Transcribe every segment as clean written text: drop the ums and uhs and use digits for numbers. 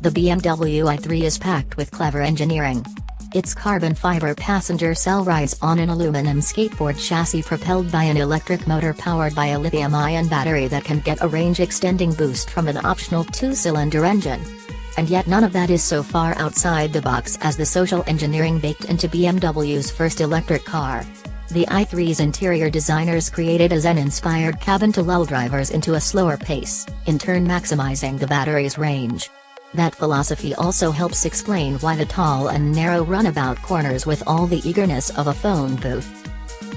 The BMW i3 is packed with clever engineering. Its carbon fiber passenger cell rides on an aluminum skateboard chassis propelled by an electric motor powered by a lithium-ion battery that can get a range-extending boost from an optional two-cylinder engine. And yet none of that is so far outside the box as the social engineering baked into BMW's first electric car. The i3's interior designers created a Zen-inspired cabin to lull drivers into a slower pace, in turn maximizing the battery's range. That philosophy also helps explain why the tall and narrow runabout corners with all the eagerness of a phone booth.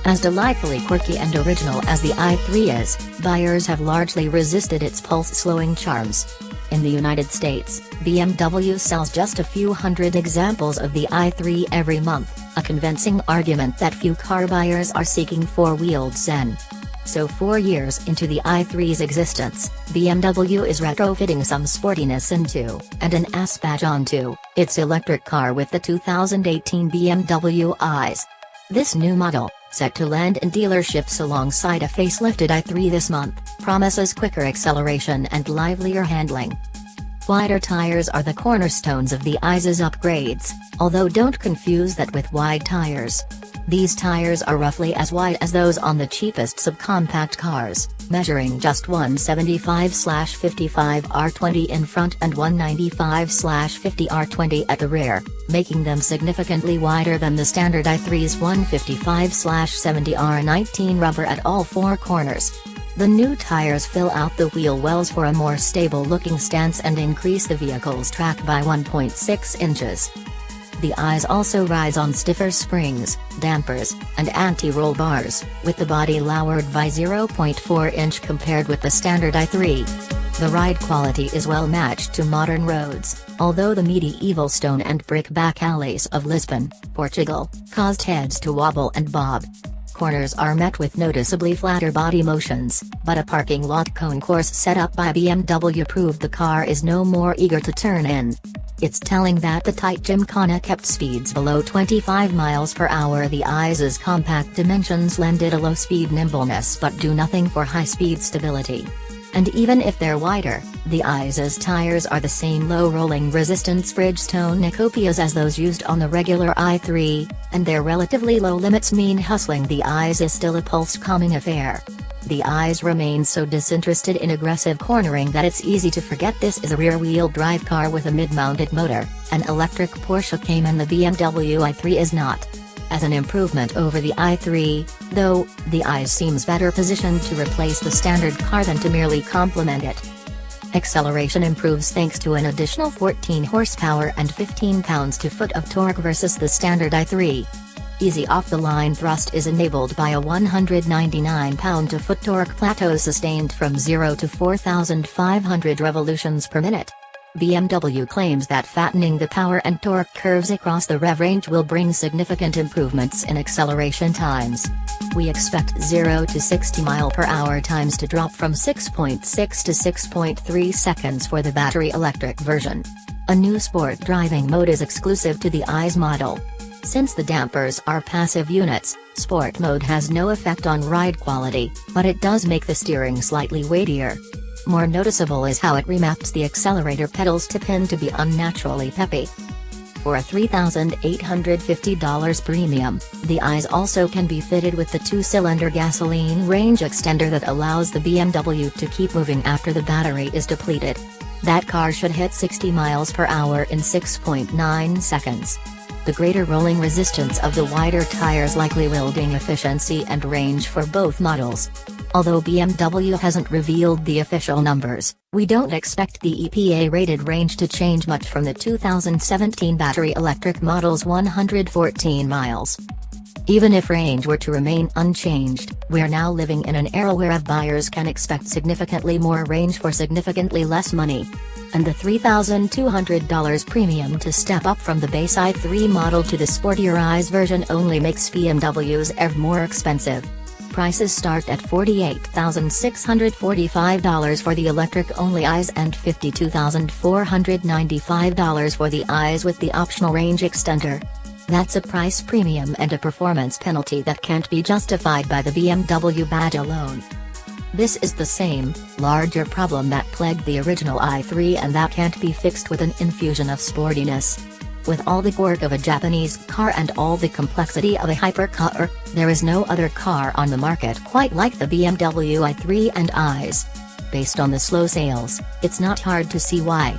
As delightfully quirky and original as the i3 is, buyers have largely resisted its pulse-slowing charms. In the United States, BMW sells just a few hundred examples of the i3 every month, a convincing argument that few car buyers are seeking four-wheeled Zen. So 4 years into the i3's existence, BMW is retrofitting some sportiness into, and an S badge onto, its electric car with the 2018 BMW i3s. This new model, set to land in dealerships alongside a facelifted i3 this month, promises quicker acceleration and livelier handling. Wider tires are the cornerstones of the i3's upgrades, although don't confuse that with wide tires. These tires are roughly as wide as those on the cheapest subcompact cars, measuring just 175/55 in front and 195/50 at the rear, making them significantly wider than the standard i3's 155/70 rubber at all four corners. The new tires fill out the wheel wells for a more stable-looking stance and increase the vehicle's track by 1.6 inches. The i3 also rides on stiffer springs, dampers, and anti-roll bars, with the body lowered by 0.4 inch compared with the standard i3. The ride quality is well matched to modern roads, although the medieval stone and brick back alleys of Lisbon, Portugal, caused heads to wobble and bob. Corners are met with noticeably flatter body motions, but a parking lot concourse set up by BMW proved the car is no more eager to turn in. It's telling that the tight gymkhana kept speeds below 25 miles per hour. The i3's compact dimensions lend it a low-speed nimbleness but do nothing for high-speed stability. And even if they're wider, the i3's tires are the same low-rolling resistance Bridgestone Nicopias as those used on the regular i3, and their relatively low limits mean hustling the i3 is still a pulse-calming affair. The i3 remain so disinterested in aggressive cornering that it's easy to forget this is a rear-wheel drive car with a mid-mounted motor. An electric Porsche Cayman, the BMW i3 is not. As an improvement over the i3, though, the i3 seems better positioned to replace the standard car than to merely complement it. Acceleration improves thanks to an additional 14 horsepower and 15 pounds-to-foot of torque versus the standard i3. Easy off-the-line thrust is enabled by a 199 pound-to-foot torque plateau sustained from 0 to 4,500 revolutions per minute. BMW claims that fattening the power and torque curves across the rev range will bring significant improvements in acceleration times. We expect 0 to 60 mph times to drop from 6.6 to 6.3 seconds for the battery electric version. A new sport driving mode is exclusive to the i3's model. Since the dampers are passive units, sport mode has no effect on ride quality, but it does make the steering slightly weightier. More noticeable is how it remaps the accelerator pedals to pin to be unnaturally peppy. For a $3,850 premium, the i3 also can be fitted with the two-cylinder gasoline range extender that allows the BMW to keep moving after the battery is depleted. That car should hit 60 mph in 6.9 seconds. The greater rolling resistance of the wider tires likely will ding efficiency and range for both models. Although BMW hasn't revealed the official numbers, we don't expect the EPA-rated range to change much from the 2017 battery electric model's 114 miles. Even if range were to remain unchanged, we're now living in an era where buyers can expect significantly more range for significantly less money. And the $3,200 premium to step up from the base i3 model to the sportier i3 version only makes BMW's EV more expensive. Prices start at $48,645 for the electric-only i3s and $52,495 for the i3s with the optional range extender. That's a price premium and a performance penalty that can't be justified by the BMW badge alone. This is the same, larger problem that plagued the original i3 and that can't be fixed with an infusion of sportiness. With all the quirk of a Japanese car and all the complexity of a hypercar, there is no other car on the market quite like the BMW i3 and i3s. Based on the slow sales, it's not hard to see why.